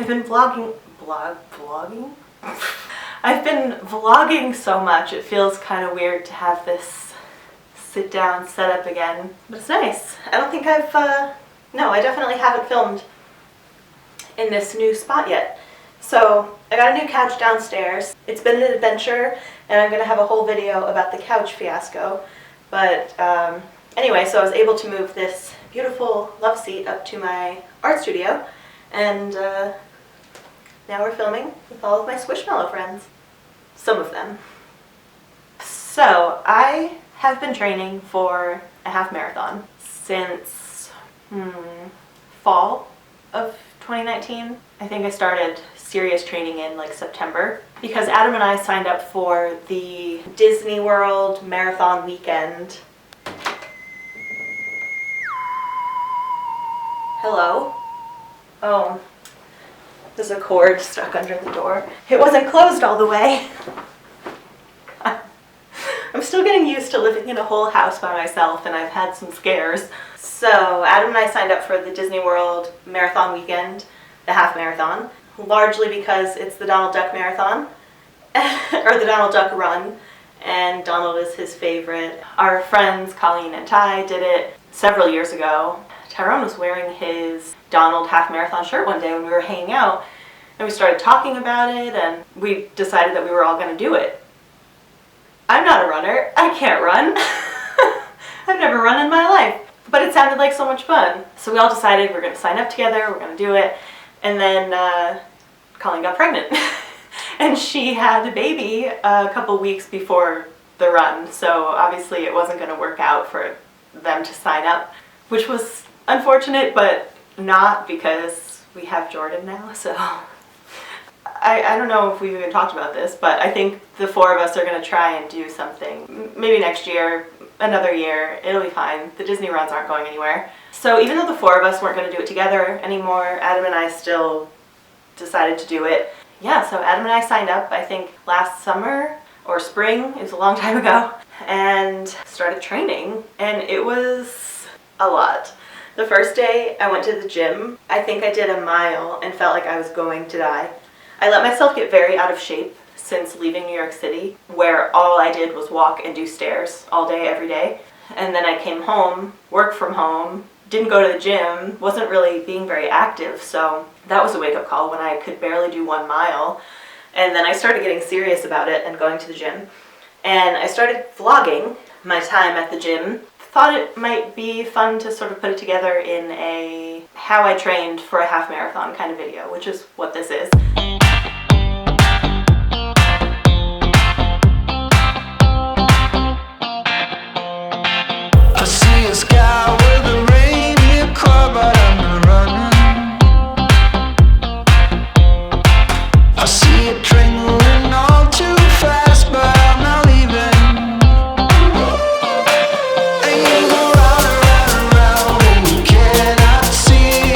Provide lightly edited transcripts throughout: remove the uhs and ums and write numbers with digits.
I've been vlogging? I've been vlogging so much, it feels kind of weird to have this sit down setup again, but it's nice. I don't think I've, no, I definitely haven't filmed in this new spot yet. So I got a new couch downstairs. It's been an adventure, and I'm gonna have a whole video about the couch fiasco. But anyway, so I was able to move this beautiful love seat up to my art studio, and now we're filming with all of my Squishmallow friends. Some of them. So I have been training for a half marathon since fall of 2019. I think I started serious training in like September because Adam and I signed up for the Disney World Marathon weekend. Hello? Oh, there's a cord stuck under the door. It wasn't closed all the way. I'm still getting used to living in a whole house by myself, and I've had some scares. So Adam and I signed up for the Disney World Marathon weekend, the half marathon, largely because it's the Donald Duck Marathon, or the Donald Duck Run, and Donald is his favorite. Our friends Colleen and Ty did it several years ago. Tyrone was wearing his Donald half marathon shirt one day when we were hanging out, and we started talking about it, and we decided that we were all going to do it. I'm not a runner. I can't run. I've never run in my life. But it sounded like so much fun. So we all decided we're going to sign up together, we're going to do it. And then Colleen got pregnant. And she had a baby a couple weeks before the run. So obviously it wasn't going to work out for them to sign up, which was unfortunate, but not because we have Jordan now. So I don't know if we've even talked about this, but I think the four of us are going to try and do something. Maybe next year, another year, it'll be fine. The Disney runs aren't going anywhere. So even though the four of us weren't going to do it together anymore, Adam and I still decided to do it. Yeah, so Adam and I signed up, I think last summer or spring, it was a long time ago, and started training, and it was a lot. The first day I went to the gym, I think I did a mile and felt like I was going to die. I let myself get very out of shape since leaving New York City, where all I did was walk and do stairs all day, every day. And then I came home, worked from home, didn't go to the gym, wasn't really being very active, so that was a wake-up call when I could barely do 1 mile. And then I started getting serious about it and going to the gym. And I started vlogging my time at the gym. Thought it might be fun to sort of put it together in a how I trained for a half marathon kind of video, which is what this is. I see a sky with a reindeer car, but I'm running. I see a train moving all too fast, but I'm not leaving. And you go round and round and round, and you cannot see.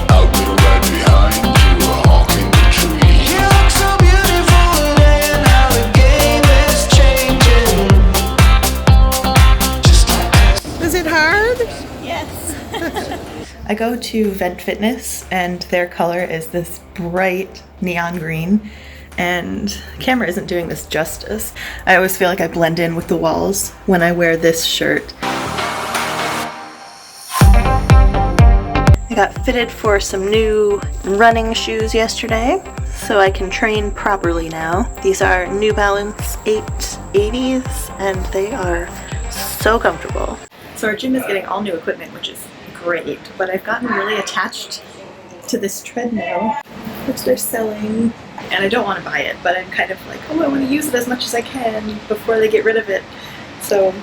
I'll be right behind you, a hawk in the tree. You look so beautiful today, and how the game is changing. Just like this. Is it hard? Yes. I go to Vent Fitness, and their color is this bright neon green, and the camera isn't doing this justice. I always feel like I blend in with the walls when I wear this shirt. I got fitted for some new running shoes yesterday, so I can train properly now. These are New Balance 880s, and they are so comfortable. So our gym is getting all new equipment, which is great, but I've gotten really attached to this treadmill, which they're selling, and I don't want to buy it, but I'm kind of like, oh, I want to use it as much as I can before they get rid of it. So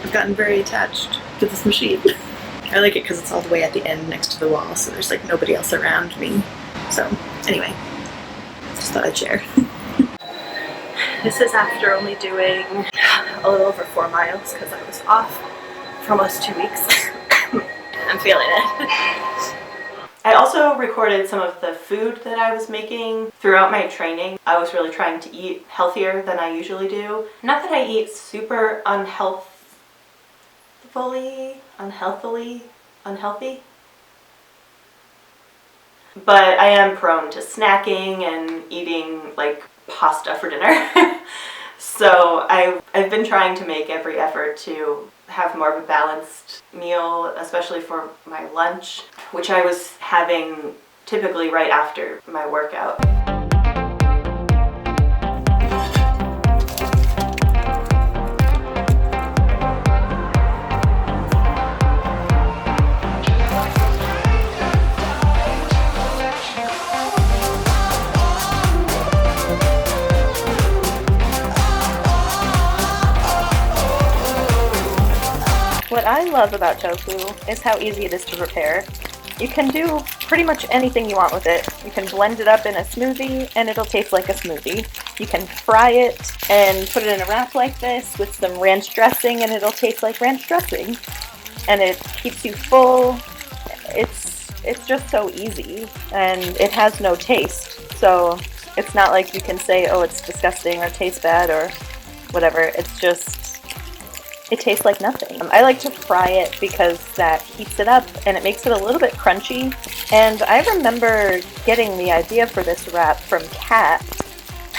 I've gotten very attached to this machine. I like it because it's all the way at the end next to the wall, so there's like nobody else around me. So anyway, just thought I'd share. This is after only doing a little over 4 miles because I was off for almost 2 weeks. I'm feeling it. I also recorded some of the food that I was making throughout my training. I was really trying to eat healthier than I usually do. Not that I eat super unhealthy. But I am prone to snacking and eating like pasta for dinner. So I've been trying to make every effort to have more of a balanced meal, especially for my lunch, which I was having typically right after my workout. What I love about tofu is how easy it is to prepare. You can do pretty much anything you want with it. You can blend it up in a smoothie and it'll taste like a smoothie. You can fry it and put it in a wrap like this with some ranch dressing and it'll taste like ranch dressing. And it keeps you full. It's just so easy and it has no taste. So it's not like you can say, oh, it's disgusting or tastes bad or whatever. It's just, it tastes like nothing. I like to fry it because that heats it up and it makes it a little bit crunchy. And I remember getting the idea for this wrap from Kat,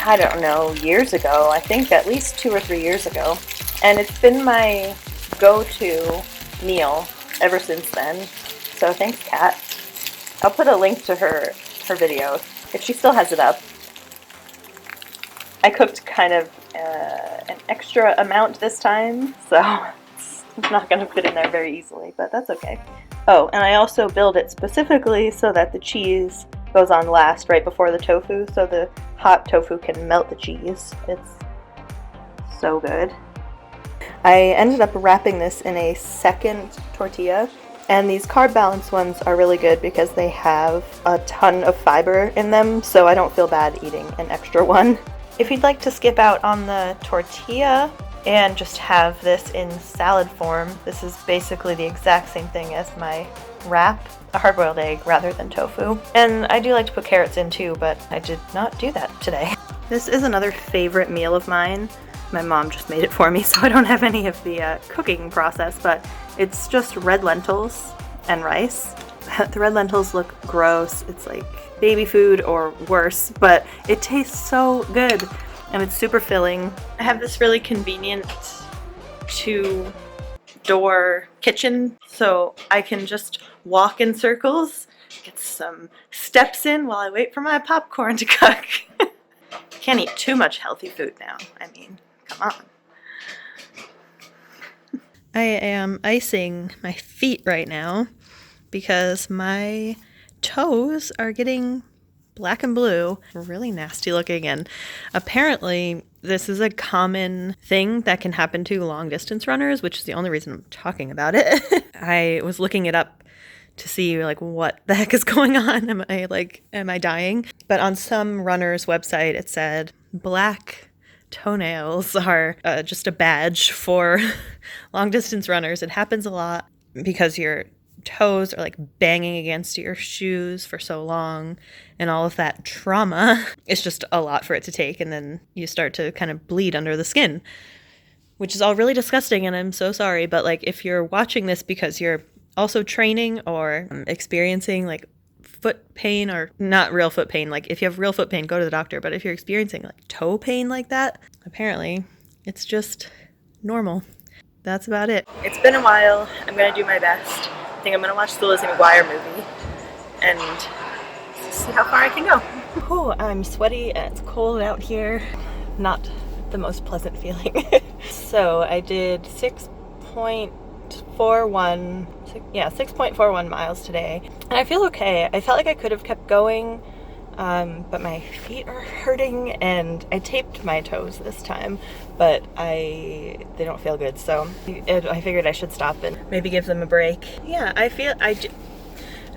I don't know, years ago. I think at least 2 or 3 years ago. And it's been my go-to meal ever since then. So thanks, Kat. I'll put a link to her video if she still has it up. I cooked kind of an extra amount this time, so it's not going to fit in there very easily, but that's okay. Oh, and I also build it specifically so that the cheese goes on last right before the tofu, so the hot tofu can melt the cheese. It's so good. I ended up wrapping this in a second tortilla, and these carb balance ones are really good because they have a ton of fiber in them, so I don't feel bad eating an extra one. If you'd like to skip out on the tortilla and just have this in salad form, this is basically the exact same thing as my wrap, a hard-boiled egg rather than tofu. And I do like to put carrots in too, but I did not do that today. This is another favorite meal of mine. My mom just made it for me, so I don't have any of the cooking process, but it's just red lentils and rice. The red lentils look gross. It's like baby food or worse, but it tastes so good and it's super filling. I have this really convenient 2-door kitchen, so I can just walk in circles, get some steps in while I wait for my popcorn to cook. Can't eat too much healthy food now. I mean, come on. I am icing my feet right now because my toes are getting black and blue, really nasty looking, and apparently this is a common thing that can happen to long distance runners, which is the only reason I'm talking about it. I was looking it up to see like what the heck is going on. Am I dying? But on some runner's website it said black toenails are just a badge for long distance runners. It happens a lot because your toes are like banging against your shoes for so long and all of that trauma. It's just a lot for it to take, and then you start to kind of bleed under the skin, which is all really disgusting, and I'm so sorry. But like, if you're watching this because you're also training or experiencing like foot pain, or not real foot pain, like if you have real foot pain, go to the doctor. But if you're experiencing like toe pain like that, apparently it's just normal. That's about it. It's been a while. I'm gonna do my best. I think I'm gonna watch the Lizzie McGuire movie and see how far I can go. Oh, I'm sweaty and it's cold out here. Not the most pleasant feeling. So I did 6.41 miles today, and I feel okay. I felt like I could have kept going, but my feet are hurting, and I taped my toes this time, but they don't feel good, so I figured I should stop and maybe give them a break. Yeah,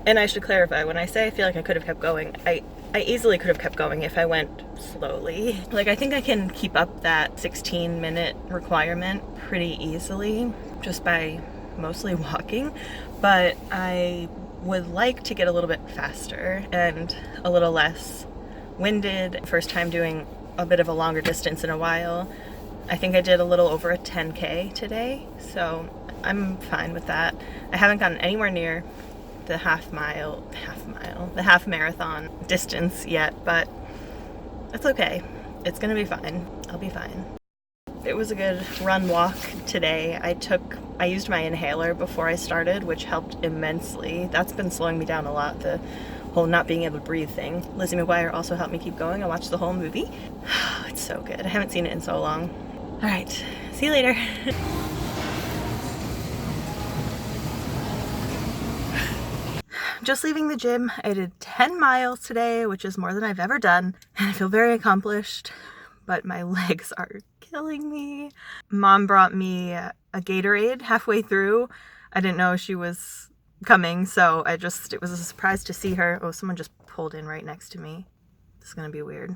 and I should clarify, when I say I feel like I could have kept going, I easily could have kept going if I went slowly. Like, I think I can keep up that 16-minute requirement pretty easily just by mostly walking, but I would like to get a little bit faster and a little less winded. First time doing a bit of a longer distance in a while. I think I did a little over a 10K today, so I'm fine with that. I haven't gotten anywhere near the half marathon distance yet, but it's okay. It's gonna be fine. I'll be fine. It was a good run walk today. I used my inhaler before I started, which helped immensely. That's been slowing me down a lot, the whole not being able to breathe thing. Lizzie McGuire also helped me keep going. I watched the whole movie. It's so good. I haven't seen it in so long. All right, see you later. Just leaving the gym. I did 10 miles today, which is more than I've ever done, and I feel very accomplished, but my legs are killing me. Mom brought me a Gatorade halfway through. I didn't know she was coming, so it was a surprise to see her. Oh, someone just pulled in right next to me. This is gonna be weird.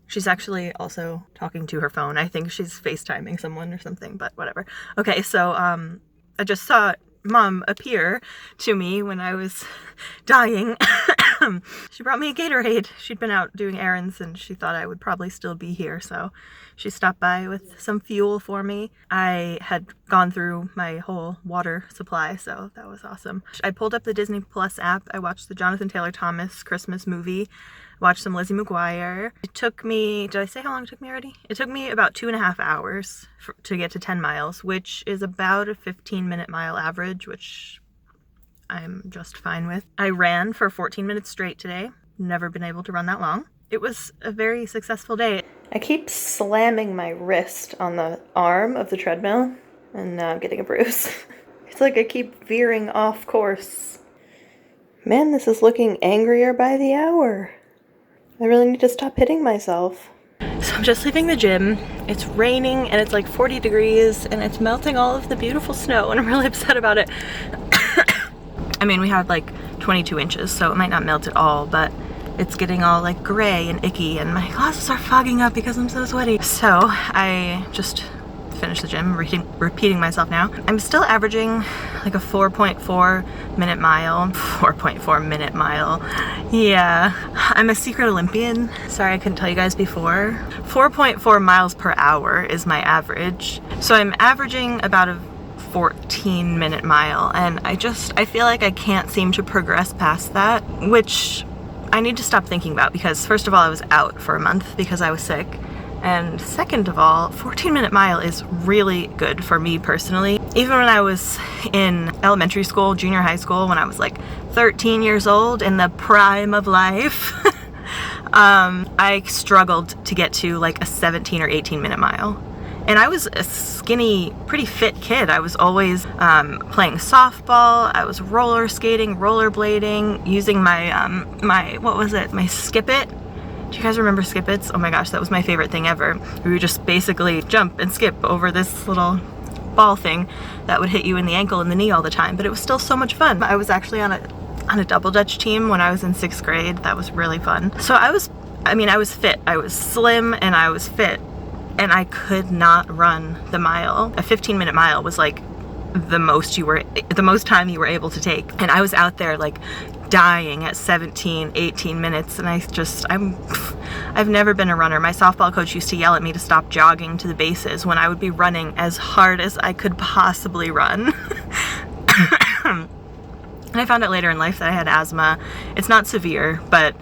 She's actually also talking to her phone. I think she's FaceTiming someone or something, but whatever. Okay, so I just saw Mom appear to me when I was dying. She brought me a Gatorade. She'd been out doing errands and she thought I would probably still be here, so she stopped by with some fuel for me. I had gone through my whole water supply, so that was awesome. I pulled up the Disney Plus app. I watched the Jonathan Taylor Thomas Christmas movie, watched some Lizzie McGuire. It took me, did I say how long it took me already? It took me about 2.5 hours to get to 10 miles, which is about a 15-minute mile average, which I'm just fine with. I ran for 14 minutes straight today. Never been able to run that long. It was a very successful day. I keep slamming my wrist on the arm of the treadmill, and now I'm getting a bruise. It's like I keep veering off course. Man, this is looking angrier by the hour. I really need to stop hitting myself. So I'm just leaving the gym. It's raining and it's like 40 degrees and it's melting all of the beautiful snow, and I'm really upset about it. I mean, we had like 22 inches, so it might not melt at all, but it's getting all like gray and icky and my glasses are fogging up because I'm so sweaty. So I just finished the gym, repeating myself now. I'm still averaging like a 4.4 minute mile. 4.4 minute mile. Yeah, I'm a secret Olympian. Sorry I couldn't tell you guys before. 4.4 miles per hour is my average. So I'm averaging about a 14-minute mile, and I feel like I can't seem to progress past that, which I need to stop thinking about, because first of all, I was out for a month because I was sick, and second of all, 14-minute mile is really good for me personally. Even when I was in elementary school, junior high school, when I was like 13 years old, in the prime of life, I struggled to get to like a 17 or 18-minute mile. And I was a skinny, pretty fit kid. I was always playing softball. I was roller skating, rollerblading, using my, my Skip It. Do you guys remember Skip Its? Oh my gosh, that was my favorite thing ever. We would just basically jump and skip over this little ball thing that would hit you in the ankle and the knee all the time, but it was still so much fun. I was actually on a double dutch team when I was in 6th grade. That was really fun. So I was fit. I was slim and I was fit. And I could not run the mile. A 15-minute mile was like the most time you were able to take. And I was out there like dying at 17, 18 minutes. And I've never been a runner. My softball coach used to yell at me to stop jogging to the bases when I would be running as hard as I could possibly run. And I found out later in life that I had asthma. It's not severe, but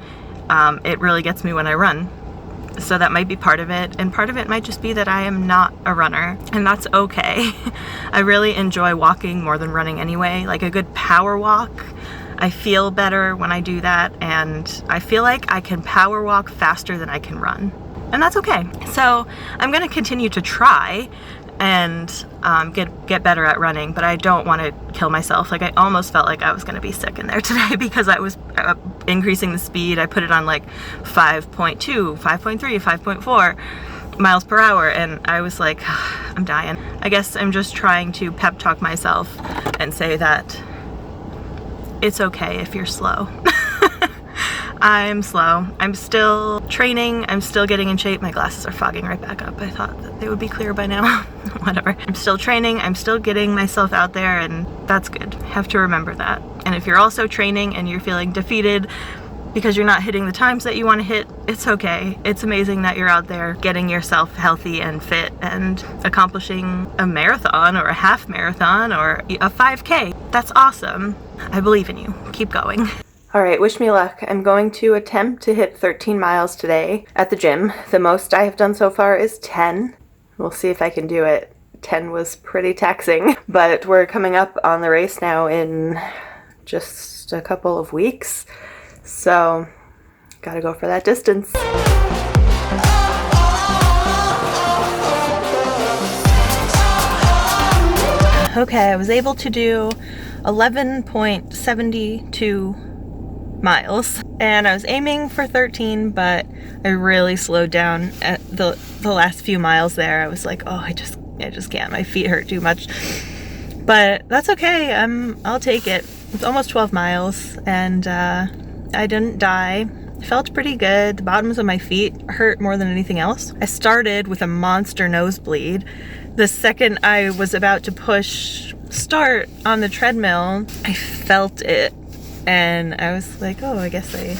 it really gets me when I run. So that might be part of it, and part of it might just be that I am not a runner, and that's okay. I really enjoy walking more than running anyway, like a good power walk. I feel better when I do that, and I feel like I can power walk faster than I can run, and that's okay. So I'm gonna continue to try and get better at running, but I don't want to kill myself. Like, I almost felt like I was gonna be sick in there today because I was increasing the speed. I put it on like 5.2, 5.3, 5.4 miles per hour, and I was like, I'm dying. I guess I'm just trying to pep talk myself and say that it's okay if you're slow. I'm slow. I'm still training. I'm still getting in shape. My glasses are fogging right back up. I thought that they would be clear by now. Whatever. I'm still training. I'm still getting myself out there, and that's good. Have to remember that. And if you're also training and you're feeling defeated, because you're not hitting the times that you want to hit, it's okay. It's amazing that you're out there getting yourself healthy and fit and accomplishing a marathon or a half marathon or a 5K. That's awesome. I believe in you. Keep going. All right, wish me luck. I'm going to attempt to hit 13 miles today at the gym. The most I have done so far is 10. We'll see if I can do it. 10 was pretty taxing, but we're coming up on the race now in just a couple of weeks. So, gotta go for that distance. Okay, I was able to do 11.72 miles, and I was aiming for 13, but I really slowed down at the last few miles there. I was like, oh, I just can't. My feet hurt too much, but that's okay. I'll take it. It's almost 12 miles, and I didn't die. Felt pretty good. The bottoms of my feet hurt more than anything else. I started with a monster nosebleed. The second I was about to push start on the treadmill, I felt it. And I was like, oh, I guess I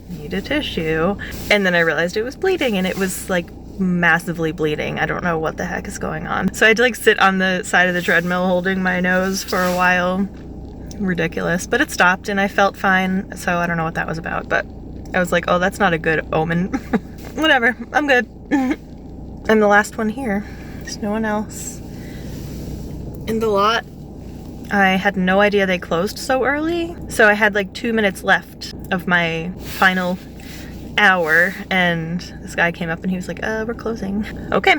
need a tissue. And then I realized it was bleeding, and it was like massively bleeding. I don't know what the heck is going on. So I had to like sit on the side of the treadmill holding my nose for a while. Ridiculous, but it stopped and I felt fine. So I don't know what that was about, but I was like, oh, that's not a good omen. Whatever, I'm good. I'm the last one here. There's no one else in the lot. I had no idea they closed so early. So I had like 2 minutes left of my final hour, and this guy came up and he was like, we're closing. Okay,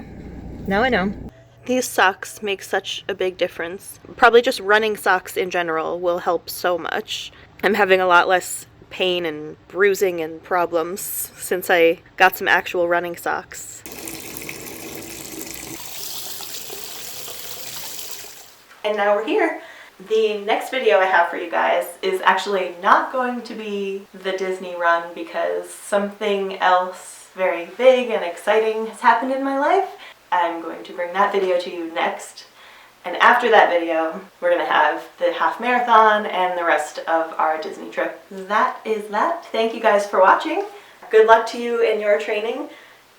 now I know. These socks make such a big difference. Probably just running socks in general will help so much. I'm having a lot less pain and bruising and problems since I got some actual running socks. And now we're here. The next video I have for you guys is actually not going to be the Disney run because something else very big and exciting has happened in my life. I'm going to bring that video to you next. And after that video, we're going to have the half marathon and the rest of our Disney trip. That is that. Thank you guys for watching. Good luck to you in your training,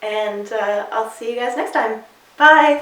and I'll see you guys next time. Bye!